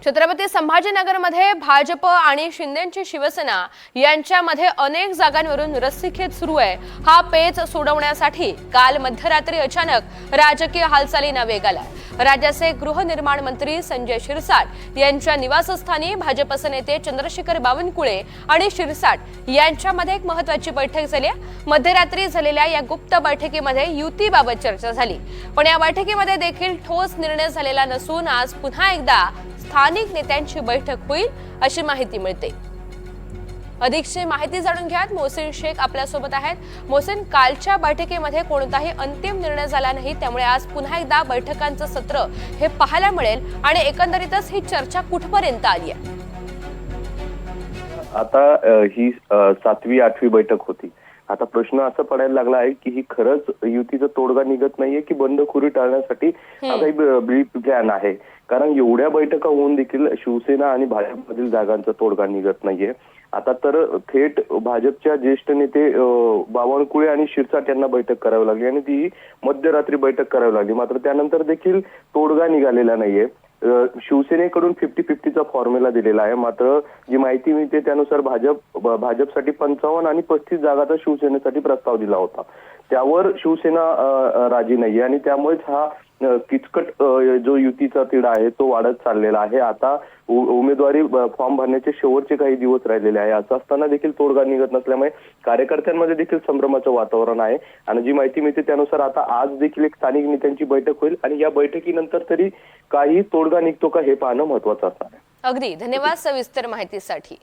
छत्रपती संभाजीनगरमध्ये भाजप आणि शिंदेची शिवसेना यांच्यामध्ये अनेक जागांवरून रस्सीखेच सुरू आहे। हा पेच सोडवण्यासाठी काल मध्यरात्री अचानक राजकीय हालचालींना वेग आला। राज्याचे गृहनिर्माण मंत्री संजय शिरसाट यांच्या निवासस्थानी भाजपचे नेते चंद्रशेखर बावनकुळे आणि शिरसाट यांच्यामध्ये एक महत्त्वाची बैठक झाली। मध्यरात्री झालेल्या या गुप्त बैठकीमध्ये युतीबाबत चर्चा झाली, पण या बैठकीमध्ये देखील ठोस निर्णय झालेला नसून आज पुन्हा एकदा स्थानिक नेत्यांची बैठक होईल अशी माहिती मिळते। अधिकची माहिती जाणून घ्यात मोहसिन शेख आपल्या सोबत आहेत। मोहसिन, कालच्या बैठकीमध्ये कोणताही अंतिम निर्णय झाला नाही, त्यामुळे आज पुन्हा एकदा बैठकांचं सत्र हे पाहायला मिळेल आणि एकंदरीतच ही चर्चा कुठपर्यंत आली आहे? आता ही 7वी 8वी बैठक होती। आता प्रश्न असा पडायला लागला आहे की ही खरंच युतीचा तोडगा निघत नाहीये की बंडखोरी टाळण्यासाठी हा काही ब्री प्लॅन आहे। कारण एवढ्या बैठका होऊन देखील शिवसेना आणि भाजपमधील जागांचा तोडगा निघत नाहीये। आता तर थेट भाजपच्या ज्येष्ठ नेते बावनकुळे आणि शिरसाट यांना बैठक करावी लागली आणि ती मध्यरात्री बैठक करावी लागली। मात्र त्यानंतर देखील तोडगा निघालेला नाहीये। शिवसेनेकडून 50-50चा फॉर्म्युला दिलेला आहे। मात्र जी माहिती मिळते त्यानुसार भाजपसाठी 55 आणि 35 जागाचा शिवसेनेसाठी प्रस्ताव दिला होता, त्यावर शिवसेना राजी नाहीये आणि त्यामुळेच हा किचकट जो युतीचा तिढा आहे तो वाढत चाललेला आहे। आता उमेदवारी फॉर्म भरण्याचे शेवटचे काही दिवस राहिलेले आहे। असं असताना देखील तोडगा निघत नसल्यामुळे कार्यकर्त्यांमध्ये देखील संभ्रमाचं वातावरण आहे आणि जी माहिती मिळते त्यानुसार आता आज देखील एक स्थानिक नेत्यांची बैठक होईल आणि या बैठकीनंतर तरी काही तोडगा निघतो का हे पाहणं महत्त्वाचं असणार आहे। अगदी धन्यवाद सविस्तर माहितीसाठी।